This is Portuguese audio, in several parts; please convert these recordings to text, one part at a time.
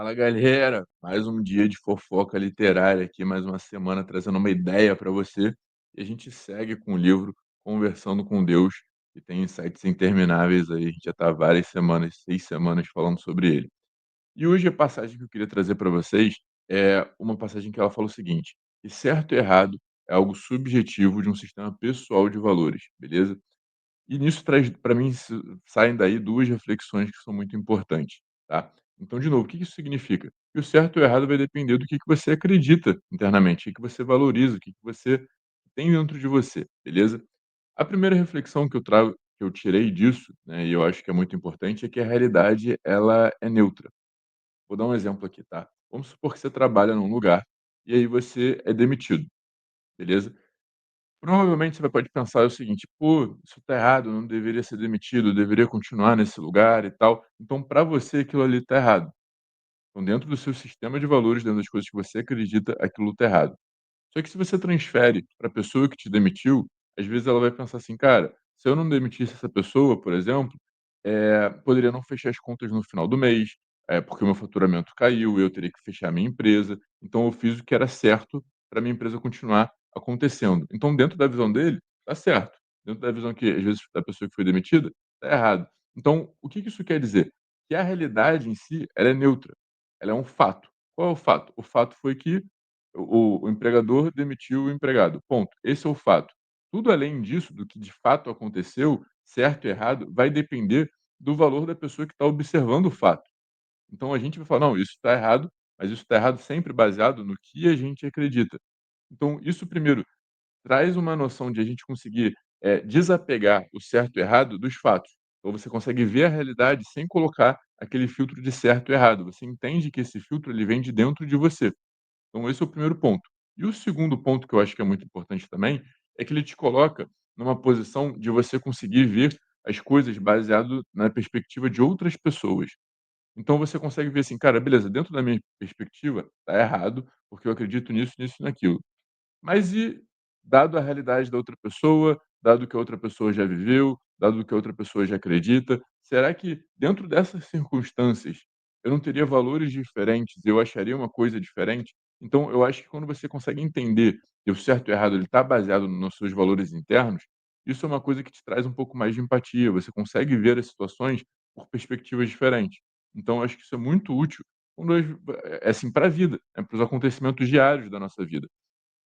Fala galera, mais um dia de fofoca literária aqui, mais uma semana trazendo uma ideia para você. E a gente segue com o livro Conversando com Deus, que tem insights intermináveis aí. A gente já está várias semanas, 6 semanas falando sobre ele. E hoje a passagem que eu queria trazer para vocês é uma passagem que ela fala o seguinte: que certo e errado é algo subjetivo de um sistema pessoal de valores, beleza? E nisso traz para mim saem daí 2 reflexões que são muito importantes, tá. Então, de novo, o que isso significa? Que o certo ou errado vai depender do que você acredita internamente, o que você valoriza, o que você tem dentro de você, beleza? A primeira reflexão que eu trago que eu tirei disso, né, e eu acho que é muito importante, é que a realidade ela é neutra. Vou dar um exemplo aqui, tá. Vamos supor que você trabalha num lugar, e aí você é demitido, beleza? Provavelmente você pode pensar o seguinte: "Pô, isso tá errado, eu não deveria ser demitido, eu deveria continuar nesse lugar e tal". Então para você aquilo ali tá errado. Então dentro do seu sistema de valores, dentro das coisas que você acredita, aquilo tá errado. Só que se você transfere para a pessoa que te demitiu, às vezes ela vai pensar assim: "Cara, se eu não demitisse essa pessoa, por exemplo, poderia não fechar as contas no final do mês, porque o meu faturamento caiu, eu teria que fechar a minha empresa, então eu fiz o que era certo para minha empresa continuar acontecendo". Então dentro da visão dele, tá certo. Dentro da visão que às vezes da pessoa que foi demitida, tá errado. Então o que que isso quer dizer? Que a realidade em si, ela é neutra, ela é um fato. Qual é o fato? O fato foi que o empregador demitiu o empregado, ponto. Esse é o fato. Tudo além disso, do que de fato aconteceu, certo e errado, vai depender do valor da pessoa que está observando o fato. Então a gente vai falar: "Não, isso está errado", mas isso está errado sempre baseado no que a gente acredita. Então isso primeiro traz uma noção de a gente conseguir, desapegar o certo e errado dos fatos. Então você consegue ver a realidade sem colocar aquele filtro de certo e errado. Você entende que esse filtro ele vem de dentro de você. Então esse é o primeiro ponto. E o segundo ponto que eu acho que é muito importante também, é que ele te coloca numa posição de você conseguir ver as coisas baseado na perspectiva de outras pessoas. Então você consegue ver assim: "Cara, beleza, dentro da minha perspectiva, tá errado, porque eu acredito nisso, nisso e naquilo". Mas e dado a realidade da outra pessoa, dado o que a outra pessoa já viveu, dado o que a outra pessoa já acredita, será que dentro dessas circunstâncias eu não teria valores diferentes, eu acharia uma coisa diferente? Então eu acho que quando você consegue entender que o certo e o errado ele está baseado nos seus valores internos, isso é uma coisa que te traz um pouco mais de empatia, você consegue ver as situações por perspectivas diferentes. Então eu acho que isso é muito útil quando assim, para a vida, né, para os acontecimentos diários da nossa vida.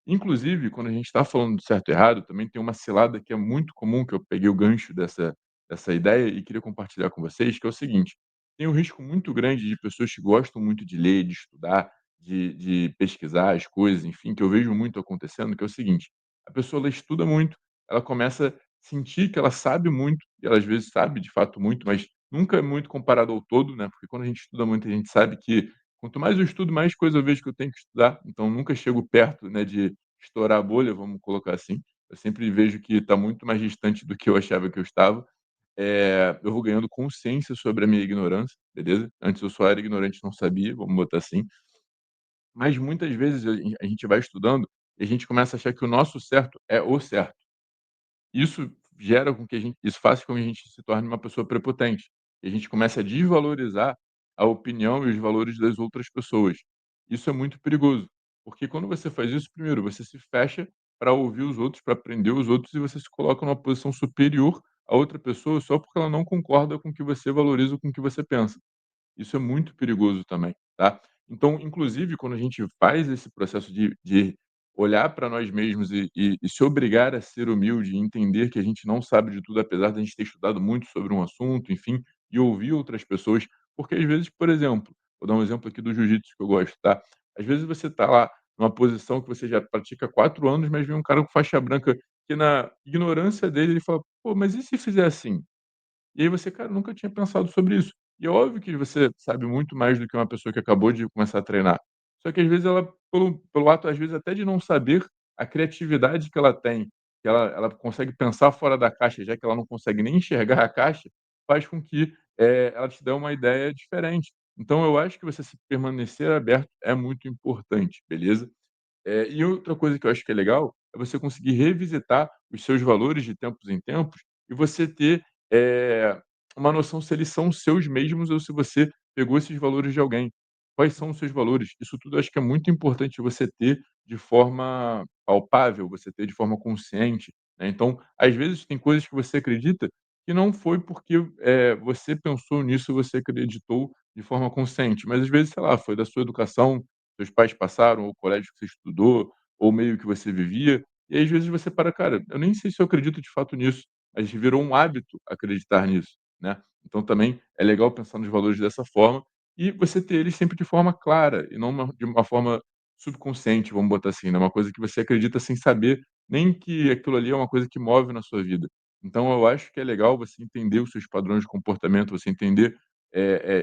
Inclusive, quando a gente está falando de certo e errado, também tem uma cilada que é muito comum, que eu peguei o gancho dessa ideia e queria compartilhar com vocês, que é o seguinte: tem um risco muito grande de pessoas que gostam muito de ler, de estudar, de pesquisar as coisas, enfim, que eu vejo muito acontecendo, que é o seguinte: a pessoa ela estuda muito, ela começa a sentir que ela sabe muito, e ela às vezes sabe de fato muito, mas nunca é muito comparado ao todo, né? Porque quando a gente estuda muito, a gente sabe que quanto mais eu estudo, mais coisa eu vejo que eu tenho que estudar, então nunca chego perto, né, de estourar a bolha, vamos colocar assim. Eu sempre vejo que está muito mais distante do que eu achava que eu estava. Eu vou ganhando consciência sobre a minha ignorância, beleza? Antes eu só era ignorante, não sabia, vamos botar assim. Mas muitas vezes a gente vai estudando e a gente começa a achar que o nosso certo é o certo. Isso gera com que a gente isso faça com que a gente se torne uma pessoa prepotente, e a gente comece a desvalorizar a opinião e os valores das outras pessoas. Isso é muito perigoso, porque quando você faz isso, primeiro, você se fecha para ouvir os outros, para aprender os outros, e você se coloca numa posição superior a outra pessoa só porque ela não concorda com o que você valoriza ou com o que você pensa. Isso é muito perigoso também, tá. Então, inclusive, quando a gente faz esse processo de olhar para nós mesmos e se obrigar a ser humilde e entender que a gente não sabe de tudo, apesar de a gente ter estudado muito sobre um assunto, enfim, e ouvir outras pessoas, porque às vezes, por exemplo, vou dar um exemplo aqui do jiu-jitsu que eu gosto, tá. Às vezes você tá lá numa posição que você já pratica há 4 anos, mas vem um cara com faixa branca que na ignorância dele, ele fala: "Pô, mas e se fizer assim?" E aí você: "Cara, nunca tinha pensado sobre isso". E é óbvio que você sabe muito mais do que uma pessoa que acabou de começar a treinar. Só que às vezes ela, pelo ato, às vezes, até de não saber, a criatividade que ela tem, que ela consegue pensar fora da caixa, já que ela não consegue nem enxergar a caixa, faz com que, ela te dê uma ideia diferente. Então eu acho que você se permanecer aberto é muito importante, beleza? E outra coisa que eu acho que é legal, é você conseguir revisitar os seus valores de tempos em tempos e você ter, uma noção se eles são seus mesmos ou se você pegou esses valores de alguém. quais são os seus valores. Isso tudo eu acho que é muito importante você ter de forma palpável, você ter de forma consciente, né. Então, às vezes tem coisas que você acredita que não foi porque, você pensou nisso, você acreditou de forma consciente, mas às vezes, sei lá, foi da sua educação, seus pais passaram, ou o colégio que você estudou, ou o meio que você vivia, e aí às vezes você para: "Cara, eu nem sei se eu acredito de fato nisso", mas virou um hábito acreditar nisso, né. Então também é legal pensar nos valores dessa forma, e você ter eles sempre de forma clara e não de uma forma subconsciente, vamos botar assim, né, uma coisa que você acredita sem saber nem que aquilo ali é uma coisa que move na sua vida. Então eu acho que é legal você entender os seus padrões de comportamento, você entender,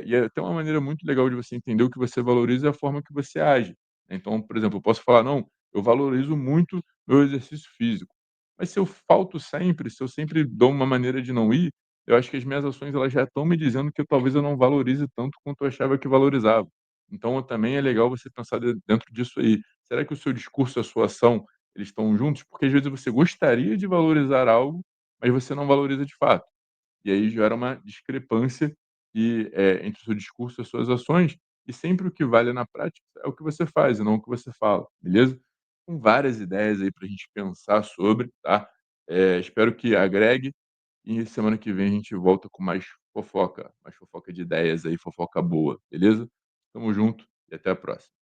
e é até uma maneira muito legal de você entender o que você valoriza e a forma que você age. Então, por exemplo, eu posso falar: "Não, eu valorizo muito meu exercício físico", mas se eu falto sempre, se eu sempre dou uma maneira de não ir, eu acho que as minhas ações elas já estão me dizendo que talvez eu não valorize tanto quanto eu achava que valorizava. Então também é legal você pensar dentro disso aí. Será que o seu discurso e a sua ação, eles estão juntos? Porque às vezes você gostaria de valorizar algo, mas você não valoriza de fato. E aí gera uma discrepância entre o seu discurso e as suas ações, e sempre o que vale na prática é o que você faz e não o que você fala, beleza? Com várias ideias aí para a gente pensar sobre, tá? Espero que agregue e semana que vem a gente volta com mais fofoca de ideias aí, fofoca boa, beleza? Tamo junto e até a próxima.